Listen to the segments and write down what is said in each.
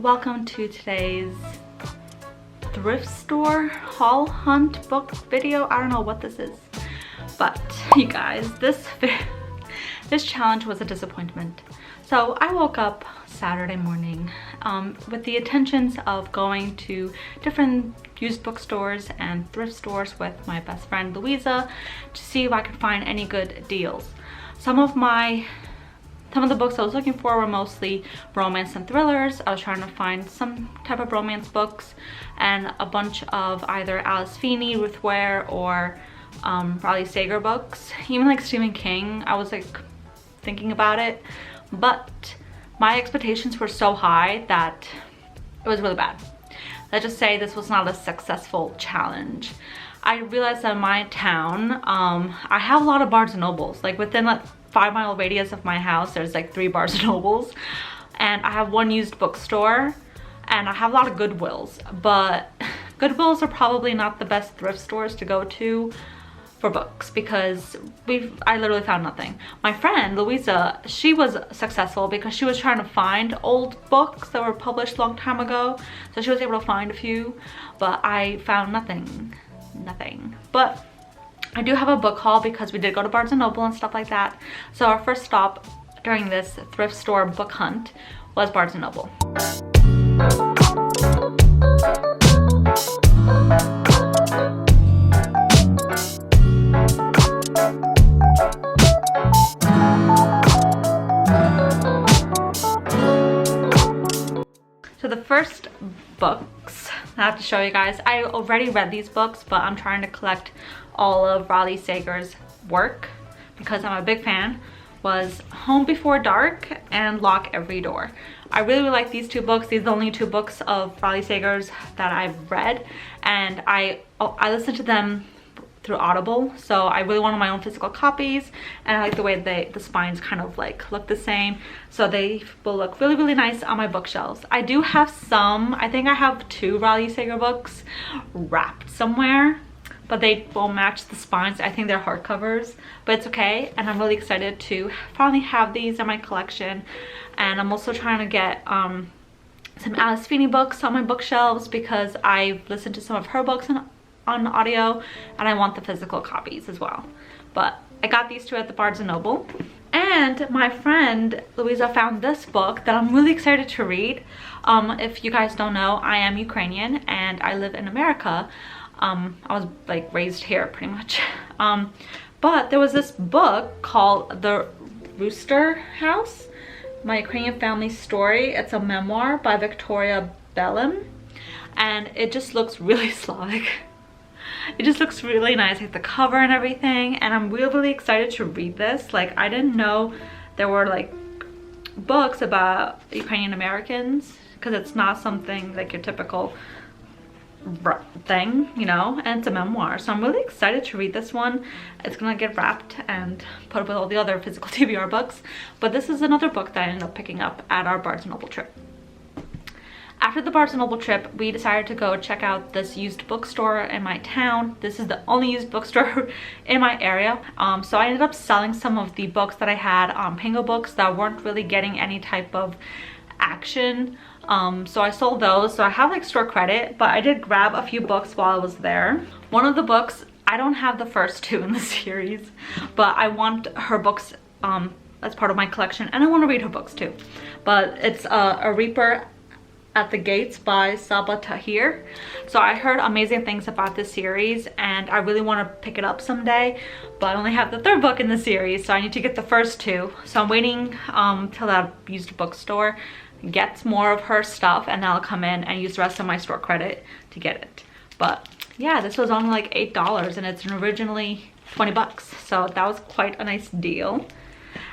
welcome to today's thrift store haul hunt book video. I don't know what this is, but you guys, this challenge was a disappointment. So I woke up Saturday morning with the intentions of going to different used bookstores and thrift stores with my best friend Louisa to see if I could find any good deals. Some of the books I was looking for were mostly romance and thrillers. I was trying to find some type of romance books and a bunch of either Alice Feeney, Ruth Ware, or Riley Sager books. Even like Stephen King, I was like thinking about it, but my expectations were so high that it was really bad. Let's just say this was not a successful challenge. I realized that in my town, I have a lot of Barnes and Nobles. Like within like 5-mile radius of my house, there's like 3 Barnes and Nobles, and I have 1 used bookstore, and I have a lot of Goodwills, but Goodwills are probably not the best thrift stores to go to for books because I literally found nothing. My friend Louisa, she was successful because she was trying to find old books that were published a long time ago, so she was able to find a few, but I found nothing. But I do have a book haul because we did go to Barnes & Noble and stuff like that. So our first stop during this thrift store book hunt was Barnes & Noble. So the first books I have to show you guys, I already read these books, but I'm trying to collect all of Riley Sager's work because I'm a big fan, was Home Before Dark and Lock Every Door. I really like these 2 books. These are the only 2 books of Riley Sager's that I've read, and I listened to them through Audible, so I really wanted my own physical copies, and I like the way the spines kind of like look the same, so they will look really, really nice on my bookshelves. I do have some, I think I have 2 Riley Sager books wrapped somewhere, but they won't match the spines. I think they're hardcovers, but it's okay, and I'm really excited to finally have these in my collection. And I'm also trying to get some Alice Feeney books on my bookshelves because I've listened to some of her books on audio, and I want the physical copies as well. But I got these 2 at the Barnes & Noble. And my friend Louisa found this book that I'm really excited to read. If you guys don't know, I am Ukrainian and I live in America. I was like raised here pretty much. But there was this book called The Rooster House, My Ukrainian Family Story. It's a memoir by Victoria Belem, and it just looks really Slavic. It just looks really nice, like the cover and everything, and I'm really, really excited to read this. Like, I didn't know there were like books about Ukrainian Americans, because it's not something like your typical thing, you know, and it's a memoir, so I'm really excited to read this one. It's gonna get wrapped and put with all the other physical TBR books, but this is another book that I ended up picking up at our Barnes & Noble trip. After the Barnes & Noble trip, we decided to go check out this used bookstore in my town. This is the only used bookstore in my area. So I ended up selling some of the books that I had, Pingo books that weren't really getting any type of action. So I sold those. So I have like store credit, but I did grab a few books while I was there. One of the books, I don't have the first 2 in the series, but I want her books as part of my collection, and I want to read her books too. But it's A Reaper at the Gates by Saba Tahir. So I heard amazing things about this series, and I really want to pick it up someday, but I only have the 3rd book in the series, so I need to get the first 2. So I'm waiting till that used bookstore gets more of her stuff, and then I'll come in and use the rest of my store credit to get it. But yeah, this was only like $8, and it's originally 20 bucks, so that was quite a nice deal.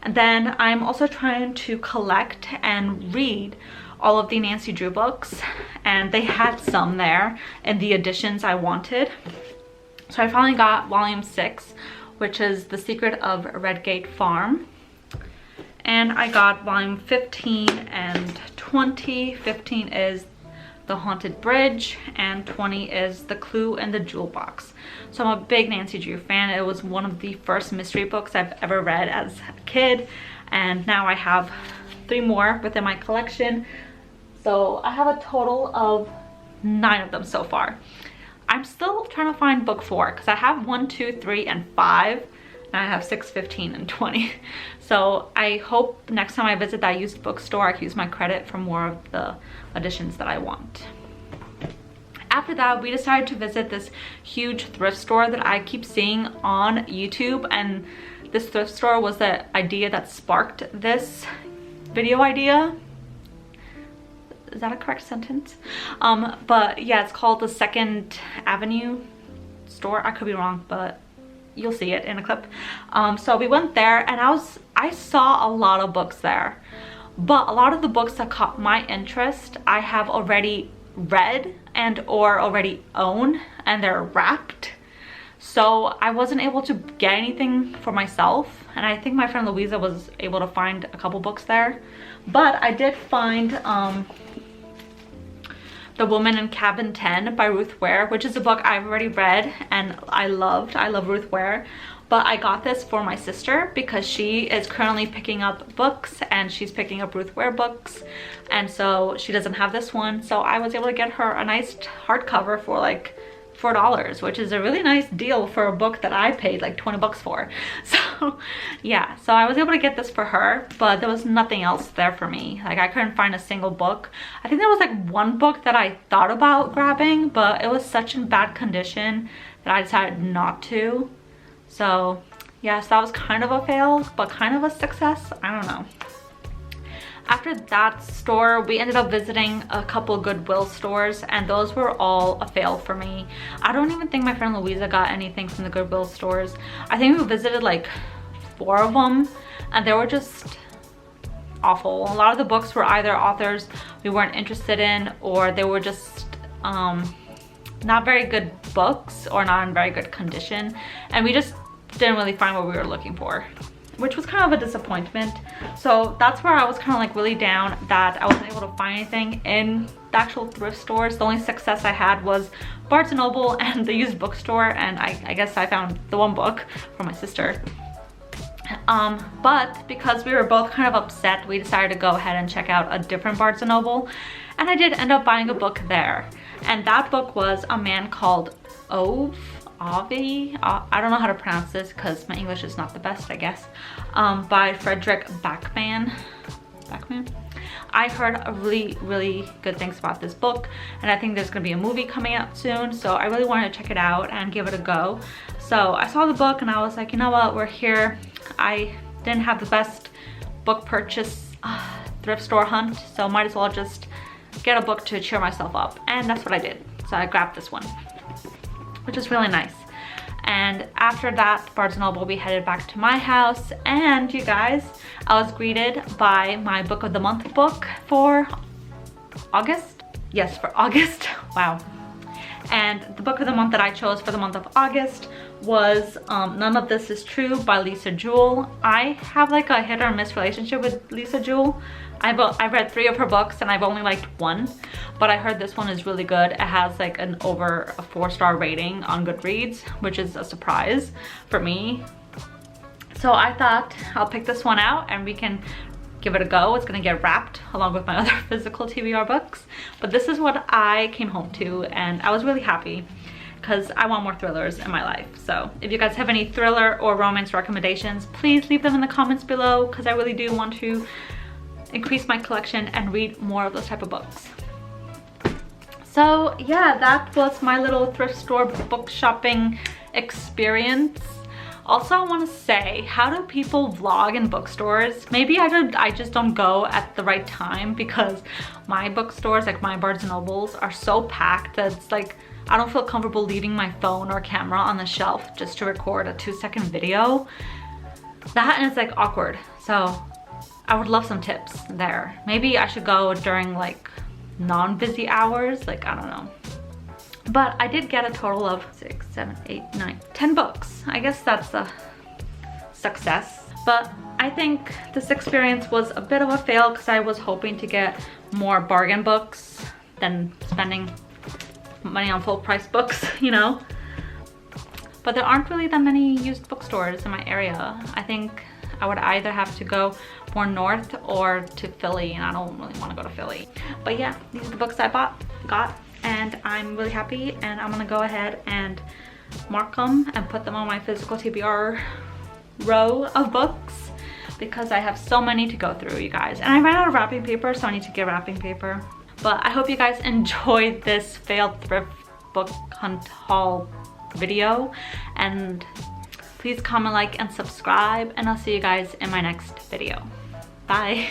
And then I'm also trying to collect and read all of the Nancy Drew books, and they had some there in the editions I wanted. So I finally got volume 6, which is The Secret of Redgate Farm, and I got volume 15 and 20. 15 is The Haunted Bridge, and 20 is The Clue in the Jewel Box. So I'm a big Nancy Drew fan. It was one of the first mystery books I've ever read as a kid, and now I have 3 more within my collection. So I have a total of 9 of them so far. I'm still trying to find book 4 because I have 1, 2, 3, and 5. And I have 6, 15, and 20. So I hope next time I visit that used bookstore, I can use my credit for more of the editions that I want. After that, we decided to visit this huge thrift store that I keep seeing on YouTube. And this thrift store was the idea that sparked this video idea. Is that a correct sentence? But yeah, it's called the Second Avenue store. I could be wrong, but you'll see it in a clip. So we went there and I saw a lot of books there, but a lot of the books that caught my interest I have already read and or already own, and they're wrapped. So I wasn't able to get anything for myself, and I think my friend Louisa was able to find a couple books there. But I did find The Woman in Cabin 10 by Ruth Ware, which is a book I've already read and I loved. I love Ruth Ware. But I got this for my sister because she is currently picking up books and she's picking up Ruth Ware books. And so she doesn't have this one. So I was able to get her a nice hardcover for like $4, which is a really nice deal for a book that I paid like 20 bucks for. So yeah, so I was able to get this for her, but there was nothing else there for me. Like I couldn't find a single book. I think there was like one book that I thought about grabbing, but it was such in bad condition that I decided not to. So yes, that was kind of a fail, but kind of a success. I don't know. After that store, we ended up visiting a couple Goodwill stores, and those were all a fail for me. I don't even think my friend Louisa got anything from the Goodwill stores. I think we visited like 4 of them, and they were just awful. A lot of the books were either authors we weren't interested in, or they were just not very good books or not in very good condition, and we just didn't really find what we were looking for, which was kind of a disappointment. So that's where I was kind of like really down that I wasn't able to find anything in the actual thrift stores. The only success I had was Barnes & Noble and the used bookstore, and I guess I found the one book for my sister. But because we were both kind of upset, we decided to go ahead and check out a different Barnes & Noble, and I did end up buying a book there. And that book was A Man Called Ove. I don't know how to pronounce this because my English is not the best, I guess, by Frederick Backman. I heard really good things about this book, and I think there's gonna be a movie coming out soon, so I really wanted to check it out and give it a go. So I saw the book and I was like, you know what, we're here. I didn't have the best book purchase thrift store hunt, so might as well just get a book to cheer myself up, and that's what I did. So I grabbed this one, which is really nice. And after that Barnes & Noble, we headed back to my house, and you guys, I was greeted by my book of the month book for August. Yes, for August. Wow. And the book of the month that I chose for the month of August was None of This Is True by Lisa Jewell. I have like a hit or miss relationship with Lisa Jewell. I've read 3 of her books and I've only liked 1, but I heard this one is really good. It has like an over a 4-star rating on Goodreads, which is a surprise for me. So I thought I'll pick this one out and we can give it a go. It's gonna get wrapped along with my other physical TBR books, but this is what I came home to, and I was really happy because I want more thrillers in my life. So if you guys have any thriller or romance recommendations, please leave them in the comments below, because I really do want to increase my collection and read more of those type of books. So yeah, that was my little thrift store book shopping experience. Also, I want to say, how do people vlog in bookstores? Maybe I just don't go at the right time, because my bookstores, like my Barnes & Nobles, are so packed that it's like I don't feel comfortable leaving my phone or camera on the shelf just to record a 2-second video. That, and it's like awkward. So I would love some tips there. Maybe I should go during like non-busy hours, like I don't know. But I did get a total of 6, 7, 8, 9, 10 books. I guess that's a success. But I think this experience was a bit of a fail because I was hoping to get more bargain books than spending money on full price books, you know? But there aren't really that many used bookstores in my area. I think I would either have to go more north or to Philly, and I don't really want to go to Philly. But yeah, these are the books I got, and I'm really happy, and I'm gonna go ahead and mark them and put them on my physical TBR row of books because I have so many to go through, you guys. And I ran out of wrapping paper, so I need to get wrapping paper. But I hope you guys enjoyed this failed thrift book hunt haul video, and please comment, like, and subscribe, and I'll see you guys in my next video. Bye.